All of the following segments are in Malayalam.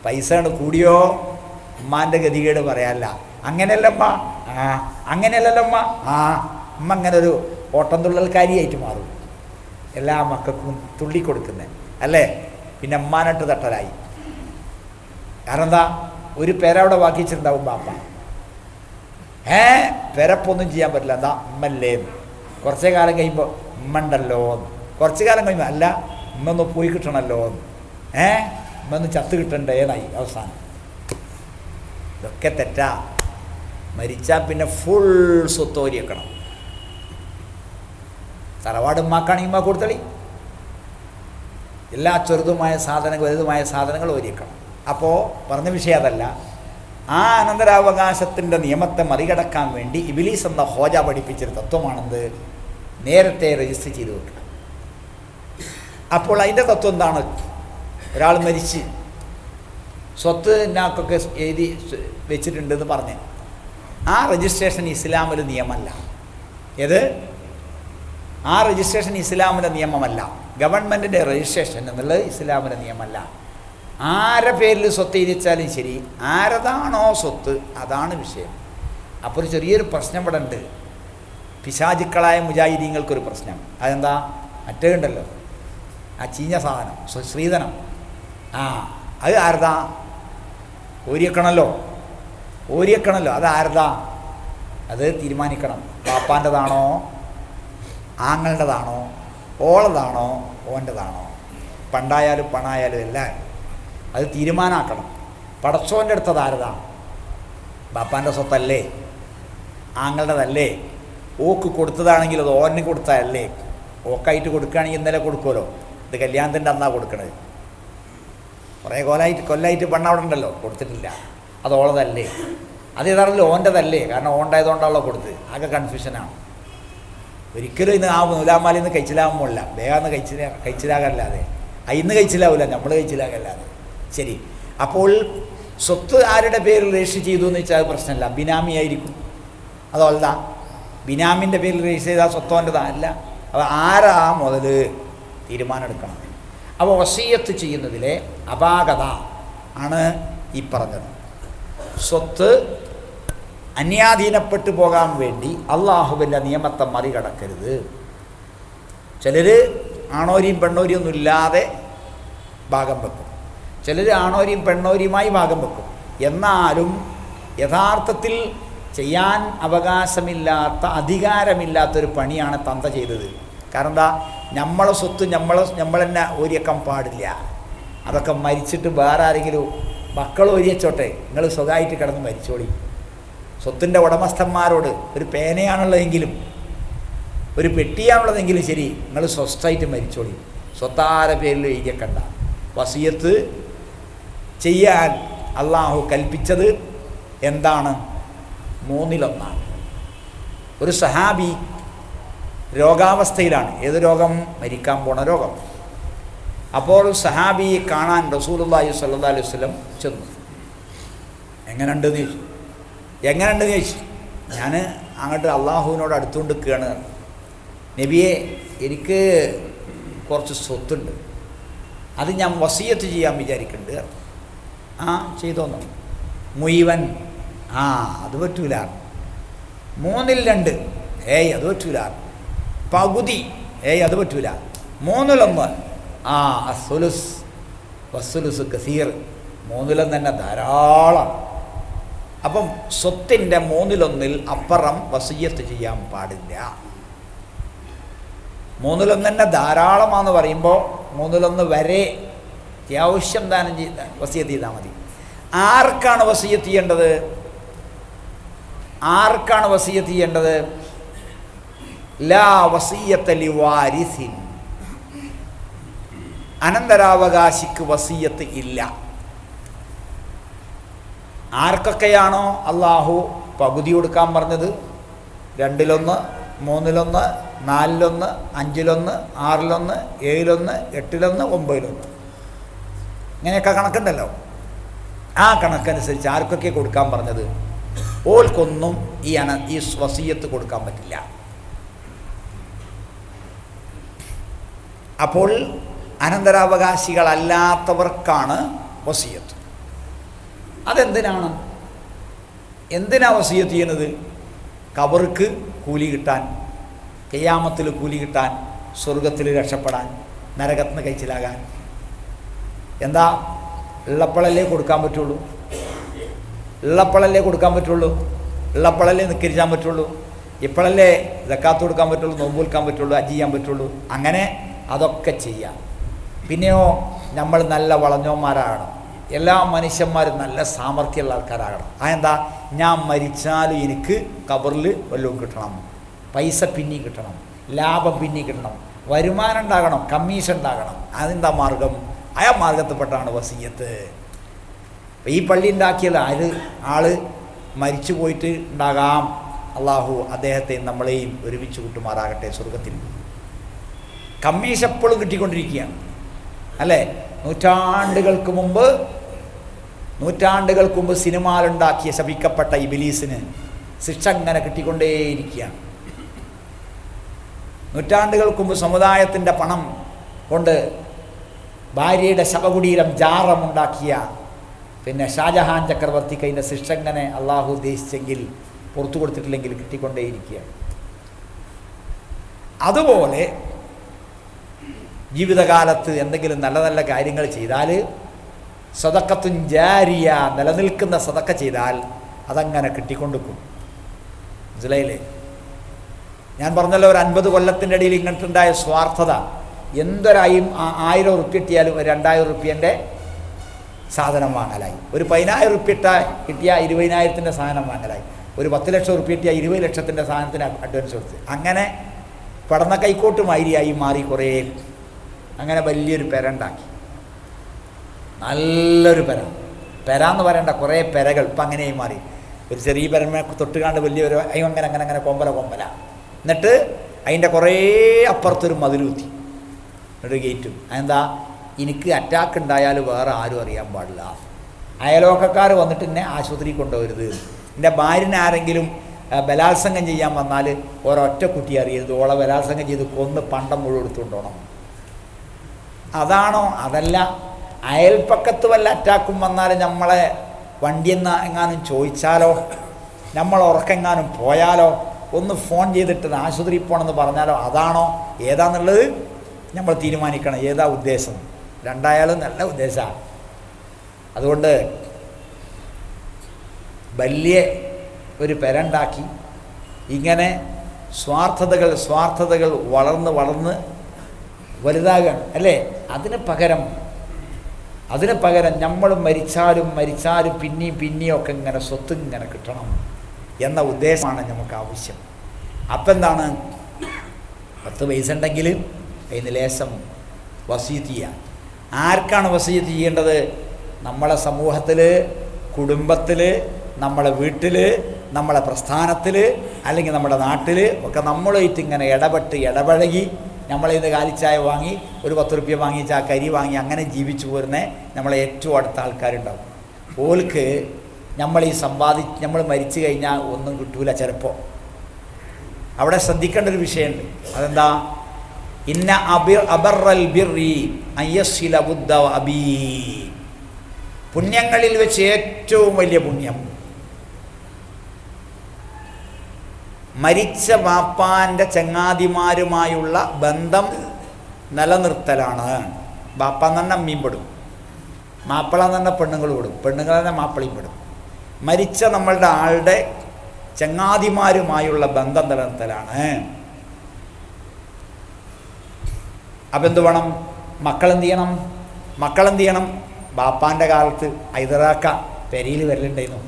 പൈസ കൂടിയോ ഉമ്മാൻ്റെ ഗതികേട് പറയാല്ല. അങ്ങനെയല്ലമ്മ, അങ്ങനെയല്ലല്ലമ്മ, അമ്മ അങ്ങനെ ഒരു ഓട്ടം തുള്ളൽക്കാരിയായിട്ട് മാറും, എല്ലാ മക്കൾക്കും തുള്ളി കൊടുക്കുന്നത് അല്ലേ. പിന്നെ അമ്മാനിട്ട് തട്ടലായി. കാരണം എന്താ, ഒരു പേരവിടെ ബാക്കി വെച്ചിട്ടുണ്ടാവും ബാപ്പ. പെരപ്പൊന്നും ചെയ്യാൻ പറ്റില്ല, എന്താ ഉമ്മല്ലേ. കുറച്ചേ കാലം കഴിയുമ്പോൾ ഉമ്മ ഉണ്ടല്ലോ, കുറച്ച് കാലം കഴിയുമ്പോൾ അല്ല ഉമ്മ ഒന്ന് പോയി കിട്ടണമല്ലോ, ഉമ്മ ഒന്ന് ചത്ത് കിട്ടണ്ടേന്നായി അവസാനം. ഇതൊക്കെ തെറ്റാ. മരിച്ചാൽ പിന്നെ ഫുൾ സ്വത്തോരി വെക്കണം. തറവാട് ഉമ്മാക്കാണെങ്കിൽ ഉമ്മ കൊടുത്തളി, എല്ലാ ചെറുതുമായ സാധനങ്ങൾ വലുതുമായ സാധനങ്ങൾ ഓരിക്കണം. അപ്പോൾ പറഞ്ഞ വിഷയം അതല്ല. ആ അനന്തരാവകാശത്തിൻ്റെ നിയമത്തെ മറികടക്കാൻ വേണ്ടി ഇബ്ലീസ് എന്ന ഹോജ പഠിപ്പിച്ചൊരു തത്വമാണെന്ത്, നേരത്തെ രജിസ്റ്റർ ചെയ്ത് വെക്കുക. അപ്പോൾ അതിൻ്റെ തത്വം എന്താണ്, ഒരാൾ മരിച്ച് സ്വത്ത് നാക്കൊക്കെ എഴുതി വെച്ചിട്ടുണ്ടെന്ന് പറഞ്ഞ് ആ രജിസ്ട്രേഷൻ ഇസ്ലാമിൽ നിയമമല്ല. ഏത്? ആ രജിസ്ട്രേഷൻ ഇസ്ലാമിൻ്റെ നിയമമല്ല. ഗവൺമെൻറ്റിൻ്റെ രജിസ്ട്രേഷൻ എന്നുള്ളത് ഇസ്ലാമിൻ്റെ നിയമമല്ല. ആരെ പേരിൽ സ്വത്ത് എഴുതിച്ചാലും ശരി, ആരതാണോ സ്വത്ത് അതാണ് വിഷയം. അപ്പോൾ ഒരു ചെറിയൊരു പ്രശ്നം ഇവിടെ ഉണ്ട്. പിശാചുക്കളായ മുജാഹിദീങ്ങൾക്കൊരു പ്രശ്നം. അതെന്താ, മറ്റേ ഉണ്ടല്ലോ ആ ചീഞ്ഞ സാധനം, ശ്രീധനം, അത് ആരതാ? ഓരിയക്കണല്ലോ, അത് ആരതാ? അത് തീരുമാനിക്കണം. പാപ്പാൻ്റെതാണോ, ആങ്ങളുടേതാണോ, ഓളതാണോ, ഓൻ്റെതാണോ, പണ്ടായാലും പണായാലും എല്ലാം അത് തീരുമാനമാക്കണം. പടച്ചോൻ്റെ അടുത്തത് ആരതാ? ബാപ്പാൻ്റെ സ്വത്തല്ലേ, ആങ്ങളുടേതല്ലേ? ഓക്ക് കൊടുത്തതാണെങ്കിൽ അത് ഓന് കൊടുത്തതല്ലേ? ഓക്കായിട്ട് കൊടുക്കുകയാണെങ്കിൽ ഇന്നലെ കൊടുക്കുമല്ലോ, ഇത് കല്യാണത്തിൻ്റെ അന്നാ കൊടുക്കണത്. കുറേ കൊല്ലായിട്ട് പെണ്ണവിടെ ഉണ്ടല്ലോ, കൊടുത്തിട്ടില്ല, അത് ഓളതല്ലേ? അത് യഥാർത്ഥത്തിൽ ഓൻ്റെതല്ലേ? കാരണം ഓണ്ടായതുകൊണ്ടാണല്ലോ കൊടുത്ത്. ആകെ കൺഫ്യൂഷനാണ്. ഒരിക്കലും ഇന്ന് ആ നൂലാമാലിൽ നിന്ന് കഴിച്ചിലാകുമ്പോഴല്ല, വേഗം കഴിച്ചിലാകല്ലാതെ, ഇന്ന് കഴിച്ചിലാവില്ല, നമ്മൾ കഴിച്ചിലാകല്ലാതെ. ശരി, അപ്പോൾ സ്വത്ത് ആരുടെ പേരിൽ രജിസ്റ്റർ ചെയ്തു എന്ന് വെച്ചാൽ അത് പ്രശ്നമില്ല, ബിനാമി ആയിരിക്കും. അതല്ല, ബിനാമിൻ്റെ പേരിൽ രജിസ്റ്റർ ചെയ്താൽ സ്വത്തോൻ്റെതാ അല്ല. അപ്പോൾ ആരാ മുതൽ തീരുമാനം എടുക്കണം. അപ്പോൾ വസിയ്യത്ത് ചെയ്യുന്നതിലെ അപാകത ആണ് ഈ പറഞ്ഞത്. സ്വത്ത് അന്യാധീനപ്പെട്ടു പോകാൻ വേണ്ടി അള്ളാഹുവിൻ്റെ നിയമത്തെ മറികടക്കരുത്. ചിലർ ആണോരിയും പെണ്ണോരിയും ഒന്നും ഇല്ലാതെ ഭാഗം വെക്കും, ചിലർ ആണോരിയും പെണ്ണോരിയുമായി ഭാഗം വെക്കും. എന്നാലും യഥാർത്ഥത്തിൽ ചെയ്യാൻ അവകാശമില്ലാത്ത, അധികാരമില്ലാത്തൊരു പണിയാണ് തന്ത ചെയ്തത്. കാരണം എന്താ, നമ്മളെ സ്വത്ത് നമ്മൾ തന്നെ ഓരിയേക്കാൻ പാടില്ല. അതൊക്കെ മരിച്ചിട്ട് വേറെ ആരെങ്കിലും മക്കൾ ഓരിയച്ചോട്ടെ, നിങ്ങൾ സ്വകായിട്ട് കിടന്ന് മരിച്ചോളി. സ്വത്തിൻ്റെ ഉടമസ്ഥന്മാരോട് ഒരു പേനയാണുള്ളതെങ്കിലും ഒരു പെട്ടിയാണുള്ളതെങ്കിലും ശരി, നിങ്ങൾ സ്വസ്ഥായിട്ട് മരിച്ചോളി, സ്വത്താര പേരിൽ എഴുതിയേക്കണ്ട. വസിയത്ത് ചെയ്യാൻ അള്ളാഹു കൽപ്പിച്ചത് എന്താണ്? 3-1. ഒരു സഹാബി രോഗാവസ്ഥയിലാണ്. ഏത് രോഗം? മരിക്കാൻ പോണ രോഗം. അപ്പോൾ സഹാബിയെ കാണാൻ റസൂലുള്ളാഹി സ്വല്ലല്ലാഹു അലൈഹി വസല്ലം ചെന്നു. എങ്ങനെയുണ്ടെന്ന് ചോദിച്ചു. ഞാൻ അങ്ങോട്ട് അള്ളാഹുവിനോട് അടുത്തുകൊണ്ട് നിൽക്കുകയാണ്. നബിയെ, എനിക്ക് കുറച്ച് സ്വത്തുണ്ട്, അത് ഞാൻ വസിയത്ത് ചെയ്യാൻ വിചാരിക്കുന്നുണ്ട്. ചെയ്തോന്നു. മുഴുവൻ? അത് പറ്റൂല. 3-2? അത് പറ്റൂല. പകുതി? അത് പറ്റൂല. 3-1? അസ്സുലുസ്. വസ്സുലുസ് കസീർ. 3-1 തന്നെ ധാരാളം. അപ്പം സ്വത്തിൻ്റെ 3-1 അപ്പുറം വസിയത്ത് ചെയ്യാൻ പാടില്ല. 3-1 തന്നെ ധാരാളമാണെന്ന് പറയുമ്പോൾ 3-1 വരെ അത്യാവശ്യം ദാനം ചെയ്ത വസിയത്ത് ചെയ്താൽ മതി. ആർക്കാണ് വസിയത്ത് ചെയ്യേണ്ടത്? ലാ വസിയത്ത ലിവാരിസിൻ. അനന്തരാവകാശിക്ക് വസിയത്ത് ഇല്ല. ആർക്കൊക്കെയാണോ അള്ളാഹു പകുതി കൊടുക്കാൻ പറഞ്ഞത്, 2-1, 3-1, 4-1, 5-1, 6-1, 7-1, 8-1, 9-1, ഇങ്ങനെയൊക്കെ കണക്കുണ്ടല്ലോ. ആ കണക്കനുസരിച്ച് ആർക്കൊക്കെ കൊടുക്കാൻ പറഞ്ഞത്? ഓൽക്കൊന്നും ഈ വസിയത്ത് കൊടുക്കാൻ പറ്റില്ല. അപ്പോൾ അനന്തരാവകാശികളല്ലാത്തവർക്കാണ് വസിയത്ത്. അതെന്തിനാണ്? എന്തിനാ വസിയത്ത് ചെയ്യുന്നത്? ഖബർക്ക് കൂലി കിട്ടാൻ, ഖിയാമത്തിൽ കൂലി കിട്ടാൻ, സ്വർഗത്തിൽ രക്ഷപ്പെടാൻ, നരകത്തിൽ നിന്ന് കഴിച്ചിലാകാൻ. എന്താ? ഉള്ളപ്പോഴല്ലേ കൊടുക്കാൻ പറ്റുള്ളൂ, ഉള്ളപ്പോഴല്ലേ കൊടുക്കാൻ പറ്റുള്ളൂ, ഉള്ളപ്പോഴല്ലേ നിസ്കരിക്കാൻ പറ്റുള്ളൂ, ഇപ്പോഴല്ലേ സക്കാത്ത് കൊടുക്കാൻ പറ്റുള്ളൂ, നോമ്പ് കൊടുക്കാൻ പറ്റുള്ളൂ, ഹജ്ജ് ചെയ്യാൻ പറ്റുള്ളൂ. അങ്ങനെ അതൊക്കെ ചെയ്യാം. പിന്നെയോ നമ്മൾ നല്ല വളഞ്ഞോന്മാരാകണം. എല്ലാ മനുഷ്യന്മാരും നല്ല സാമർഥ്യമുള്ള ആൾക്കാരാകണം. അതെന്താ? ഞാൻ മരിച്ചാലും എനിക്ക് ഖബറിൽ വല്ലതും കിട്ടണം, പൈസ പിന്നി കിട്ടണം, ലാഭം പിന്നി കിട്ടണം, വരുമാനം ഉണ്ടാകണം, കമ്മീഷൻ ഉണ്ടാകണം. അതെന്താ മാർഗം? ആ മാർഗത്തിൽപ്പെട്ടാണ് വസിയത്ത്. ഈ പള്ളി ഉണ്ടാക്കിയത് ആള് മരിച്ചു പോയിട്ട് ഉണ്ടാകാം. അള്ളാഹു അദ്ദേഹത്തെയും നമ്മളെയും ഒരുമിച്ച് കൂട്ടുമാറാകട്ടെ സ്വർഗത്തിൽ. കമ്മീഷൻ എപ്പോഴും കിട്ടിക്കൊണ്ടിരിക്കുകയാണ് അല്ലേ? നൂറ്റാണ്ടുകൾക്ക് മുമ്പ് സിനിമയിലുണ്ടാക്കിയ ശപിക്കപ്പെട്ട ഇബ്ലീസിന് ശിക്ഷ അങ്ങനെ കിട്ടിക്കൊണ്ടേയിരിക്കുകയാണ്. നൂറ്റാണ്ടുകൾക്ക് മുമ്പ് സമുദായത്തിൻ്റെ പണം കൊണ്ട് ഭാര്യയുടെ ശവകുടീരം ജാറമുണ്ടാക്കിയ ഷാജഹാൻ ചക്രവർത്തിക്ക് അതിൻ്റെ ശിക്ഷ ഇങ്ങനെ അള്ളാഹു ഉദ്ദേശിച്ചെങ്കിൽ പുറത്തു കൊടുത്തിട്ടില്ലെങ്കിൽ കിട്ടിക്കൊണ്ടേയിരിക്കുകയാണ്. അതുപോലെ ജീവിതകാലത്ത് എന്തെങ്കിലും നല്ല നല്ല കാര്യങ്ങൾ ചെയ്താൽ, സദഖത്തുൻ ജാരിയ, നിലനിൽക്കുന്ന സദഖ ചെയ്താൽ അതങ്ങനെ കിട്ടിക്കൊണ്ടിരിക്കും. മനസ്സിലായില്ലേ? ഞാൻ പറഞ്ഞല്ലോ, ഒരു 50 കൊല്ലത്തിൻ്റെ ഇടയിൽ ഇങ്ങനത്തുണ്ടായ സ്വാർത്ഥത. എന്തൊരായും 1000 ഉറുപ്പ്യ കിട്ടിയാലും ഒരു 2000 ഉറുപ്പ്യൻ്റെ സാധനം വാങ്ങലായി. ഒരു 10000 ഉറുപ്പ്യ കിട്ടിയ 20,000ത്തിൻ്റെ സാധനം വാങ്ങലായി. ഒരു 10 ലക്ഷം ഉറുപ്പ്യ കിട്ടിയ 20 ലക്ഷത്തിൻ്റെ സാധനത്തിന് അഡ്വാൻസ് കൊടുത്ത്. അങ്ങനെ പടന്ന കൈക്കോട്ട് മാതിരിയായി മാറി. കുറേ അങ്ങനെ വലിയൊരു പെര ഉണ്ടാക്കി, നല്ലൊരു പെര എന്ന് പറയണ്ട, കുറേ പെരകൾ ഇപ്പം അങ്ങനെയായി മാറി. ഒരു ചെറിയ പെരമ തൊട്ടുകാണ്ട് വലിയൊരു അങ്ങനെ കൊമ്പല. എന്നിട്ട് അതിൻ്റെ കുറേ അപ്പുറത്തൊരു മതിലൂത്തി, ഒരു ഗേറ്റും. അതെന്താ? എനിക്ക് അറ്റാക്ക് ഉണ്ടായാൽ വേറെ ആരും അറിയാൻ പാടില്ല, അയലോക്കക്കാർ വന്നിട്ട് എന്നെ ആശുപത്രി കൊണ്ടുപോകരുത്, എൻ്റെ ഭാര്യനെ ആരെങ്കിലും ബലാത്സംഗം ചെയ്യാൻ വന്നാൽ ഒരൊറ്റ കുട്ടി അറിയരുത്, ഓളെ ബലാത്സംഗം ചെയ്ത് കൊന്ന് പണ്ടം മുഴുവൻ എടുത്തുകൊണ്ടോണം. അതാണോ? അതല്ല. അയൽപ്പക്കത്ത് വല്ല അറ്റാക്കും വന്നാൽ നമ്മളെ വണ്ടിയെന്ന് എങ്ങാനും ചോദിച്ചാലോ, നമ്മൾ ഉറക്കെങ്ങാനും പോയാലോ, ഒന്ന് ഫോൺ ചെയ്തിട്ട് ആശുപത്രിയിൽ പോകണമെന്ന് പറഞ്ഞാലോ, അതാണോ? ഏതാന്നുള്ളത് നമ്മൾ തീരുമാനിക്കണം. ഏതാ ഉദ്ദേശം? രണ്ടായാലും നല്ല ഉദ്ദേശമാണ്. അതുകൊണ്ട് വലിയ ഒരു പെരണ്ടാക്കി ഇങ്ങനെ സ്വാർത്ഥതകൾ വളർന്ന് വലുതാകണം അല്ലേ? അതിന് പകരം നമ്മൾ മരിച്ചാലും പിന്നെയും ഒക്കെ ഇങ്ങനെ സ്വത്ത് ഇങ്ങനെ കിട്ടണം എന്ന ഉദ്ദേശമാണ് നമുക്ക് ആവശ്യം. അപ്പം എന്താണ്? 10 പൈസ ഉണ്ടെങ്കിൽ അതിന് ലേശം വസീയത്ത് ചെയ്യുക. ആർക്കാണ് വസീയത്ത് ചെയ്യേണ്ടത്? നമ്മളെ സമൂഹത്തിൽ, കുടുംബത്തിൽ, നമ്മളെ വീട്ടിൽ, നമ്മളെ പ്രസ്ഥാനത്തിൽ, അല്ലെങ്കിൽ നമ്മുടെ നാട്ടിൽ ഒക്കെ നമ്മളുമായിട്ട് ഇങ്ങനെ ഇടപഴകി നമ്മളിൽ നിന്ന് കാലിച്ചായ വാങ്ങി ഒരു 10 റുപ്യ വാങ്ങി കരി വാങ്ങി അങ്ങനെ ജീവിച്ചു പോരുന്ന നമ്മളെ ഏറ്റവും അടുത്ത ആൾക്കാരുണ്ടാവും. ഓൾക്ക് നമ്മൾ നമ്മൾ മരിച്ചു കഴിഞ്ഞാൽ ഒന്നും കിട്ടൂല ചിലപ്പോൾ. അവിടെ ശ്രദ്ധിക്കേണ്ട ഒരു വിഷയമുണ്ട്. അതെന്താ? ഇന്ന അബറൽ ബിർരി അയ്യസില ബുദ്ധ അബീ, പുണ്യങ്ങളിൽ വെച്ച് ഏറ്റവും വലിയ പുണ്യം മരിച്ച ബാപ്പാൻ്റെ ചങ്ങാതിമാരുമായുള്ള ബന്ധം നിലനിർത്തലാണ്. ബാപ്പ എന്ന് പറഞ്ഞാൽ അമ്മയും പെടും, മാപ്പിള എന്ന് പറഞ്ഞാൽ പെണ്ണുങ്ങൾ പെടും, പെണ്ണുങ്ങൾ തന്നെ മാപ്പിളയും പെടും. മരിച്ച നമ്മളുടെ ആളുടെ ചങ്ങാതിമാരുമായുള്ള ബന്ധം നിലനിർത്തലാണ്. അപ്പം എന്ത് വേണം? മക്കളെന്ത് ചെയ്യണം? ബാപ്പാൻ്റെ കാലത്ത് ഹൈദരാക്ക പെരയിൽ വരലുണ്ടായിരുന്നു.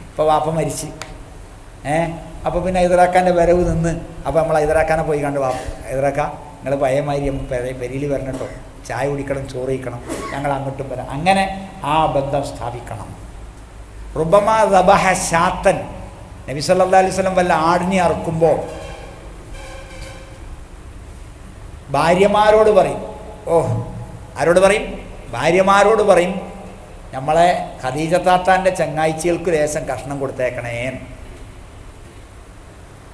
ഇപ്പോൾ ബാപ്പ മരിച്ച് അപ്പോൾ പിന്നെ ഹൈദരാക്കാൻ്റെ വരവ് നിന്ന്, അപ്പോൾ നമ്മൾ ഹൈദരാക്കാനെ പോയി കണ്ട്, ഹൈദരാക്ക നിങ്ങൾ പഴയമാതിരി പെരയിൽ വരണം കേട്ടോ, ചായ കുടിക്കണം, ചോറ് കഴിക്കണം, ഞങ്ങൾ അങ്ങോട്ടും വരാം. അങ്ങനെ ആ ബന്ധം സ്ഥാപിക്കണം. റുബമാ ദബഹ ശാത്തൻ, നബി സല്ലല്ലാഹു അലൈഹി വസല്ലം വല്ല ആടിനെ അറുക്കുമ്പോൾ ഭാര്യമാരോട് പറയും. ആരോട് പറയും? ഭാര്യമാരോട് പറയും, നമ്മളെ ഖദീജ താത്താൻ്റെ ചങ്ങാഴ്ചകൾക്ക് ലേശം കഷ്ണം കൊടുത്തേക്കണേ.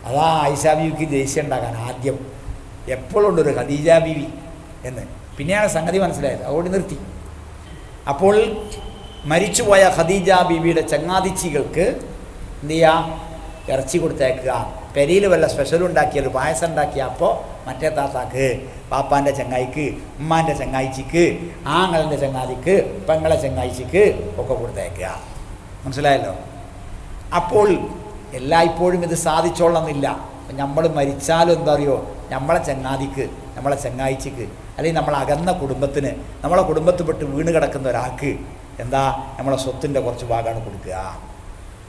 അതാ ആയിഷാ ബീവിക്ക് ദേഷ്യം ഉണ്ടാകാൻ ആദ്യം എപ്പോഴും ഉണ്ട് ഒരു ഖദീജ ബീവി എന്ന്. പിന്നെയാണ് സംഗതി മനസ്സിലായത്, അതുകൊണ്ട് നിർത്തി. അപ്പോൾ മരിച്ചുപോയ ഖദീജ ബീവിയുടെ ചങ്ങാതിച്ചികൾക്ക് എന്ത് ചെയ്യുക, ഇറച്ചി കൊടുത്തേക്കുക. പെരിയിൽ വല്ല സ്പെഷ്യൽ ഉണ്ടാക്കിയാൽ പായസം ഉണ്ടാക്കിയ അപ്പോൾ മറ്റേ താത്താക്ക്, പാപ്പാൻ്റെ ചങ്ങായിക്ക്, ഉമ്മാൻ്റെ ചങ്ങായിച്ചിക്ക്, ആങ്ങളുടെ ചങ്ങാതിക്ക്, പെങ്ങളെ ചങ്ങായിച്ചിക്ക് ഒക്കെ കൊടുത്തേക്കുക. മനസ്സിലായല്ലോ? അപ്പോൾ എല്ലായ്പ്പോഴും ഇത് സാധിച്ചോളന്നില്ല. നമ്മൾ മരിച്ചാലും എന്താ അറിയോ, നമ്മളെ ചങ്ങാതിക്ക്, നമ്മളെ ചങ്ങായിച്ചിക്ക്, അല്ലെങ്കിൽ നമ്മളെ അകന്ന കുടുംബത്തിന്, നമ്മളെ കുടുംബത്തിൽ പെട്ട് വീണ് കിടക്കുന്ന ഒരാൾക്ക് എന്താ നമ്മളെ സ്വത്തിൻ്റെ കുറച്ച് ഭാഗമാണ് കൊടുക്കുക.